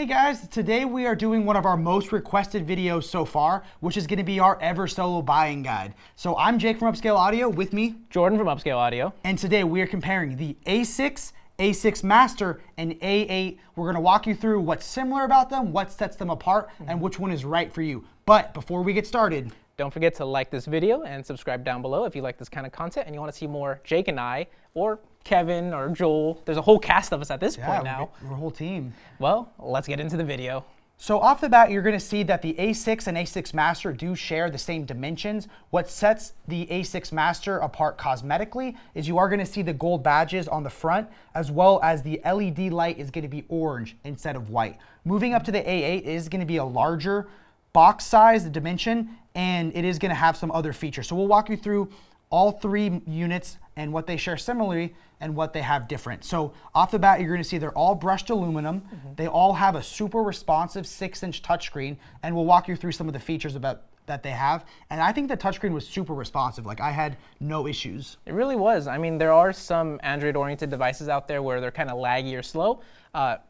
Hey guys, today we are doing one of our most requested videos so far, which is going to be our Eversolo buying guide. So I'm Jake from Upscale Audio, with me, Jordan from Upscale Audio. And today we are comparing the A6, A6 Master, and A8. We're going to walk you through what's similar about them, what sets them apart, and which one is right for you. But before we get started, don't forget to like this video and subscribe down below if you like this kind of content and you want to see more Jake and I, or Kevin or Joel. There's a whole cast of us at this point now. We're a whole team. Well, let's get into the video. So off the bat, you're going to see that the A6 and A6 Master do share the same dimensions. What sets the A6 Master apart cosmetically is you are going to see the gold badges on the front, as well as the LED light is going to be orange instead of white. Moving up to the A8 is going to be a larger box size, the dimension, and it is going to have some other features. So we'll walk you through all three units and what they share similarly and what they have different. So off the bat, you're going to see they're all brushed aluminum. They all have a super responsive 6-inch touchscreen, and we'll walk you through some of the features about that they have. And I think the touchscreen was super responsive. Like, I had no issues. It really was. I mean, there are some Android-oriented devices out there where they're kind of laggy or slow.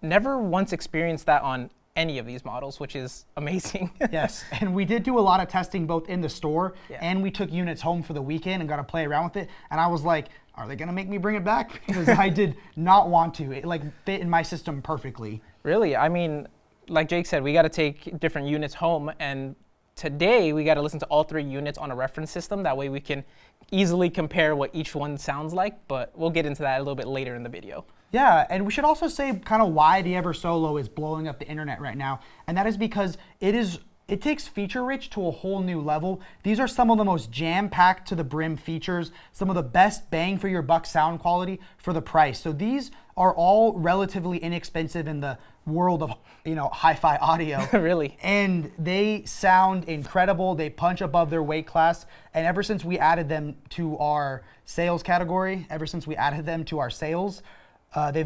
Never once experienced that on any of these models, which is amazing. Yes, and we did do a lot of testing both in the store and we took units home for the weekend and got to play around with it. And I was like, are they gonna make me bring it back? Because I did not want to. It like fit in my system perfectly. Really, I mean, like Jake said, we got to take different units home, and today we got to listen to all three units on a reference system. That way we can easily compare what each one sounds like, but we'll get into that a little bit later in the video. Yeah, and we should also say kind of why the Eversolo is blowing up the internet right now, and that is because it takes feature rich to a whole new level. These are some of the most jam-packed to the brim features, some of the best bang for your buck sound quality for the price. So these are all relatively inexpensive in the world of, hi-fi audio. Really. And they sound incredible. They punch above their weight class. And ever since we added them to our sales category, they've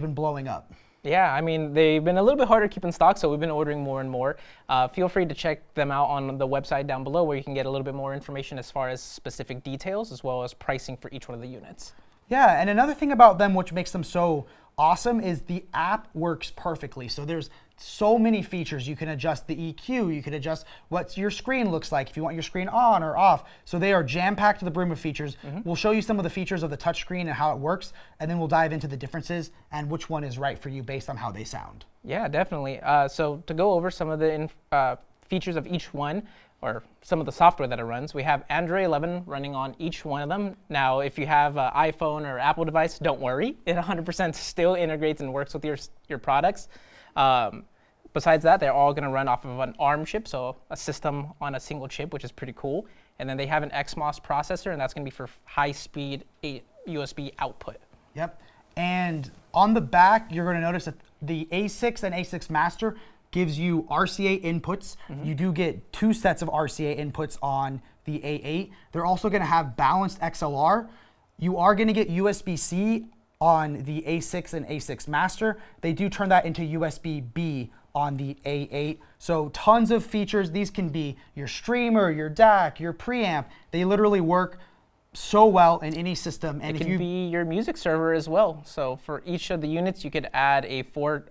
been blowing up. Yeah, I mean, they've been a little bit harder to keep in stock, so we've been ordering more and more. Feel free to check them out on the website down below, where you can get a little bit more information as far as specific details, as well as pricing for each one of the units. Yeah, and another thing about them which makes them so awesome is the app works perfectly. So there's so many features. You can adjust the EQ, you can adjust what your screen looks like, if you want your screen on or off. So they are jam-packed to the brim of features. We'll show you some of the features of the touchscreen and how it works, and then we'll dive into the differences and which one is right for you based on how they sound. Yeah, definitely. So to go over some of the features of each one, or some of the software that it runs, we have Android 11 running on each one of them. Now, if you have an iPhone or Apple device, don't worry. It 100% still integrates and works with your products. Besides that, they're all going to run off of an ARM chip, so a system on a single chip, which is pretty cool. And then they have an XMOS processor, and that's going to be for high-speed USB output. Yep. And on the back, you're going to notice that the A6 and A6 Master gives you RCA inputs. You do get 2 sets of RCA inputs on the A8. They're also going to have balanced XLR. You are going to get USB-C on the A6 and A6 Master. They do turn that into USB-B on the A8. So tons of features. These can be your streamer, your DAC, your preamp. They literally work so well in any system. And it can be your music server as well. So for each of the units, you could add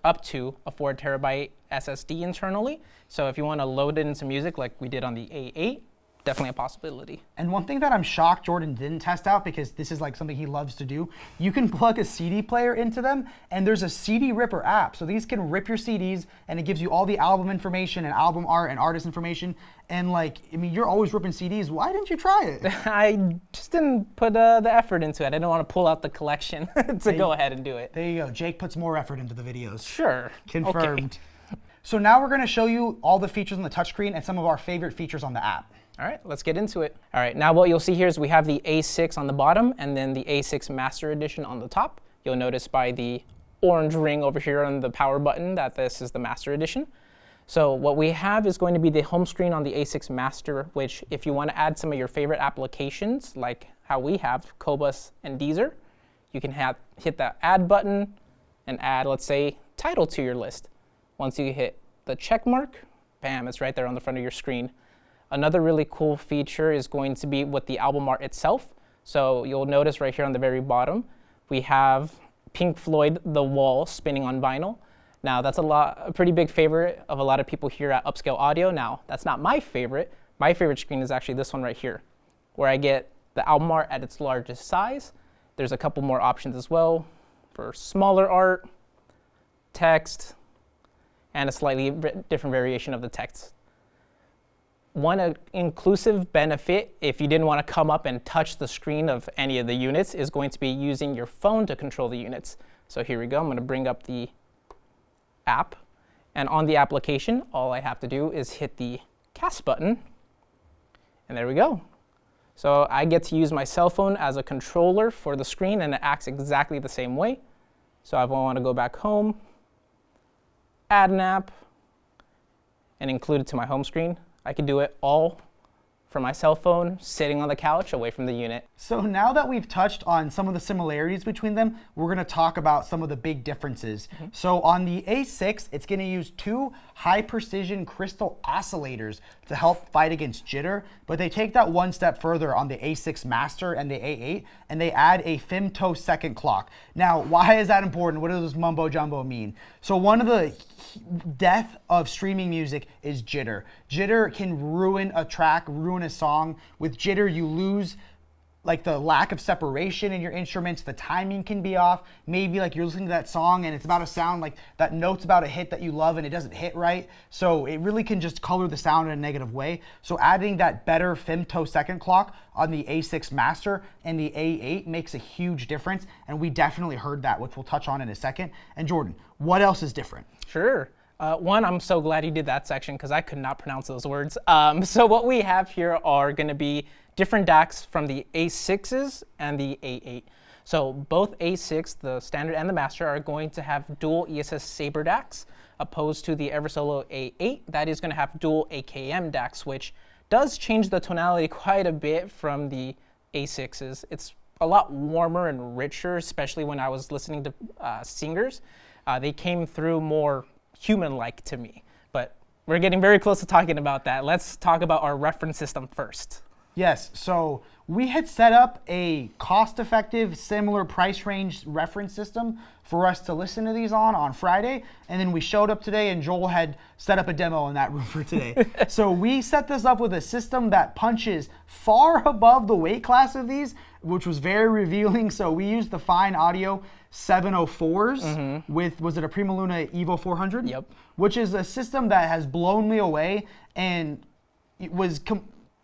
up to a 4 terabyte SSD internally. So if you want to load in some music like we did on the A8, definitely a possibility. And one thing that I'm shocked Jordan didn't test out, because this is like something he loves to do, you can plug a CD player into them, and there's a CD ripper app. So these can rip your CDs, and it gives you all the album information and album art and artist information. And you're always ripping CDs. Why didn't you try it? I just didn't put the effort into it. I didn't want to pull out the collection to go ahead and do it. There you go. Jake puts more effort into the videos. Sure. Confirmed. Okay. So now we're going to show you all the features on the touchscreen and some of our favorite features on the app. All right, let's get into it. All right, now what you'll see here is we have the A6 on the bottom and then the A6 Master Edition on the top. You'll notice by the orange ring over here on the power button that this is the Master Edition. So what we have is going to be the home screen on the A6 Master, which if you want to add some of your favorite applications, like how we have Cobus and Deezer, you can hit that add button and add, let's say, Tidal to your list. Once you hit the check mark, bam, it's right there on the front of your screen. Another really cool feature is going to be with the album art itself. So you'll notice right here on the very bottom, we have Pink Floyd, The Wall, spinning on vinyl. Now that's a pretty big favorite of a lot of people here at Upscale Audio. Now that's not my favorite. My favorite screen is actually this one right here, where I get the album art at its largest size. There's a couple more options as well for smaller art, text, and a slightly different variation of the text. One inclusive benefit, if you didn't want to come up and touch the screen of any of the units, is going to be using your phone to control the units. So here we go. I'm going to bring up the app. And on the application, all I have to do is hit the cast button. And there we go. So I get to use my cell phone as a controller for the screen, and it acts exactly the same way. So if I want to go back home, add an app, and include it to my home screen, I can do it all from my cell phone, sitting on the couch away from the unit. So now that we've touched on some of the similarities between them, we're going to talk about some of the big differences. So on the A6, it's going to use 2 high precision crystal oscillators to help fight against jitter, but they take that one step further on the A6 Master and the A8, and they add a femtosecond clock. Now, why is that important? What does this mumbo jumbo mean? So one of the death of streaming music is jitter. Jitter can ruin a track, ruin a song. With jitter, you lose like the lack of separation in your instruments. The timing can be off. Maybe like you're listening to that song and it's about to sound like that note's about to hit that you love and it doesn't hit right. So it really can just color the sound in a negative way. So adding that better femtosecond clock on the A6 Master and the A8 makes a huge difference. And we definitely heard that, which we'll touch on in a second. And Jordan, what else is different? Sure. One, I'm so glad you did that section because I could not pronounce those words. So what we have here are going to be different DACs from the A6s and the A8. So both A6, the standard and the master, are going to have dual ESS Saber DACs, opposed to the Eversolo A8 that is going to have dual AKM DACs, which does change the tonality quite a bit from the A6s. It's a lot warmer and richer, especially when I was listening to singers. They came through more human-like to me, but we're getting very close to talking about that. Let's talk about our reference system first. Yes, so we had set up a cost-effective, similar price range reference system for us to listen to these on Friday, and then we showed up today and Joel had set up a demo in that room for today. So we set this up with a system that punches far above the weight class of these, which was very revealing. So we used the Fine Audio 704s with, was it a Prima Luna Evo 400? Yep. Which is a system that has blown me away, and it was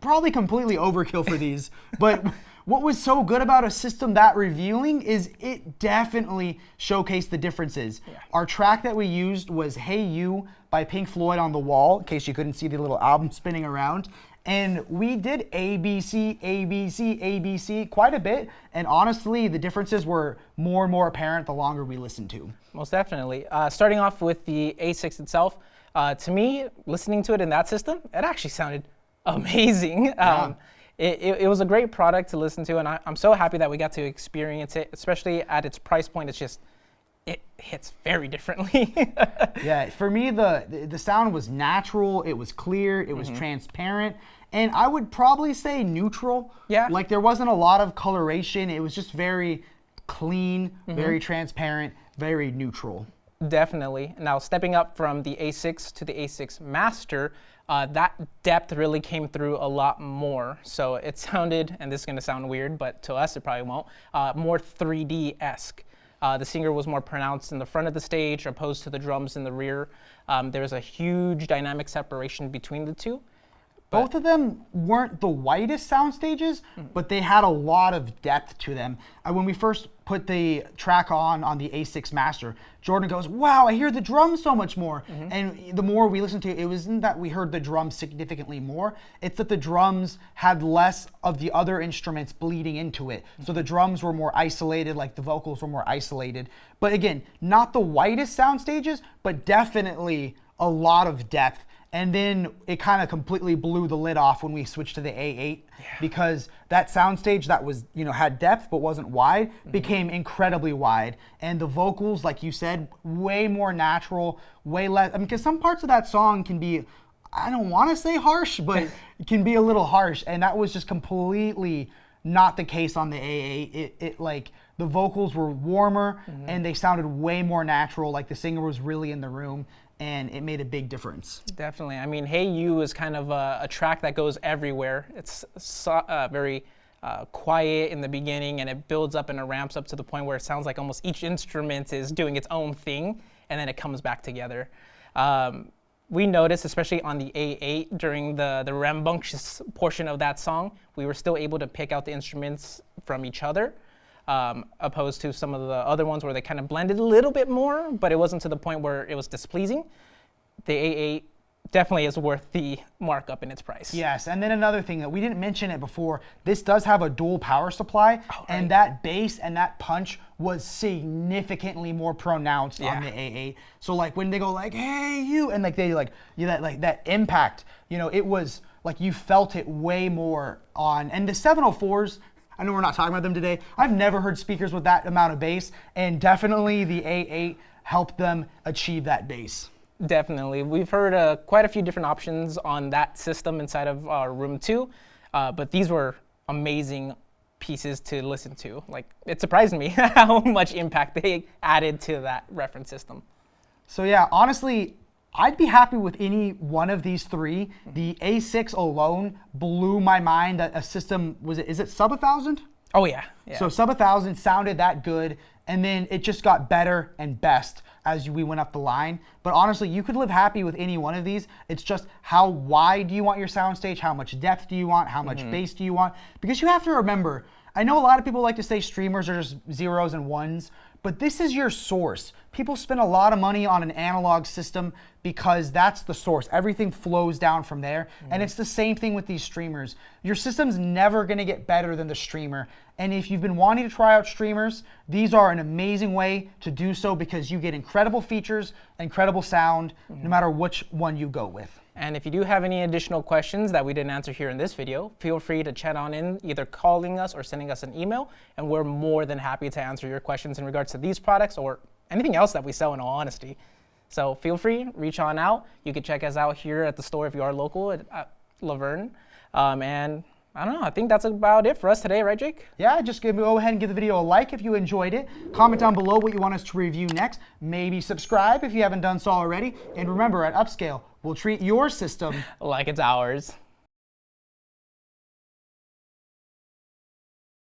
probably completely overkill for these. But what was so good about a system that revealing is it definitely showcased the differences. Yeah. Our track that we used was Hey You by Pink Floyd on the wall, in case you couldn't see the little album spinning around. And we did ABC, ABC, ABC quite a bit. And honestly, the differences were more and more apparent the longer we listened to. Most definitely. Starting off with the A6 itself, to me, listening to it in that system, it actually sounded amazing. Yeah. It was a great product to listen to, and I'm so happy that we got to experience it, especially at its price point. It's just, it hits very differently. Yeah, for me, the sound was natural, it was clear, it was transparent, and I would probably say neutral. Yeah. Like there wasn't a lot of coloration, it was just very clean, very transparent, very neutral. Definitely. Now, stepping up from the A6 to the A6 Master, that depth really came through a lot more. So it sounded, and this is going to sound weird, but to us it probably won't, more 3D-esque. The singer was more pronounced in the front of the stage opposed to the drums in the rear. There was a huge dynamic separation between the two. Both of them weren't the whitest sound stages, but they had a lot of depth to them. When we first put the track on the A6 Master, Jordan goes, wow, I hear the drums so much more. And the more we listened to it, it wasn't that we heard the drums significantly more, it's that the drums had less of the other instruments bleeding into it. So the drums were more isolated, like the vocals were more isolated. But again, not the whitest sound stages, but definitely a lot of depth. And then it kind of completely blew the lid off when we switched to the A8, because that soundstage that was, you know, had depth but wasn't wide became incredibly wide. And the vocals, like you said, way more natural, way less. I mean, because some parts of that song can be, I don't want to say harsh, but it can be a little harsh. And that was just completely not the case on the A8. It like the vocals were warmer and they sounded way more natural, like the singer was really in the room, and it made a big difference. Definitely. I mean, Hey You is kind of a track that goes everywhere. It's very quiet in the beginning, and it builds up and it ramps up to the point where it sounds like almost each instrument is doing its own thing, and then it comes back together. We noticed, especially on the A8, during the rambunctious portion of that song, we were still able to pick out the instruments from each other, opposed to some of the other ones where they kind of blended a little bit more, but it wasn't to the point where it was displeasing. The A8 definitely is worth the markup in its price. Yes, and then another thing that we didn't mention it before, this does have a dual power supply, and that bass and that punch was significantly more pronounced on the A8. So like when they go like, hey you, and like they like, that impact, it was like you felt it way more on, and the 704s, I know we're not talking about them today, I've never heard speakers with that amount of bass, and definitely the A8 helped them achieve that bass. Definitely. We've heard quite a few different options on that system inside of our Room 2, but these were amazing pieces to listen to. Like, it surprised me how much impact they added to that reference system. So yeah, honestly, I'd be happy with any one of these three. The A6 alone blew my mind. That a system, is it sub 1,000? Oh yeah. So sub 1,000 sounded that good, and then it just got better and best as we went up the line. But honestly, you could live happy with any one of these. It's just how wide do you want your soundstage? How much depth do you want? How much bass do you want? Because you have to remember, I know a lot of people like to say streamers are just zeros and ones, but this is your source. People spend a lot of money on an analog system because that's the source. Everything flows down from there. And it's the same thing with these streamers. Your system's never gonna get better than the streamer. And if you've been wanting to try out streamers, these are an amazing way to do so because you get incredible features, incredible sound, no matter which one you go with. And if you do have any additional questions that we didn't answer here in this video, feel free to chat on in, either calling us or sending us an email, and we're more than happy to answer your questions in regards to these products or anything else that we sell, in all honesty. So feel free, reach on out. You can check us out here at the store if you are local at Laverne. And I don't know, I think that's about it for us today, right, Jake? Yeah, just go ahead and give the video a like if you enjoyed it. Comment down below what you want us to review next. Maybe subscribe if you haven't done so already. And remember, at Upscale, we'll treat your system like it's ours.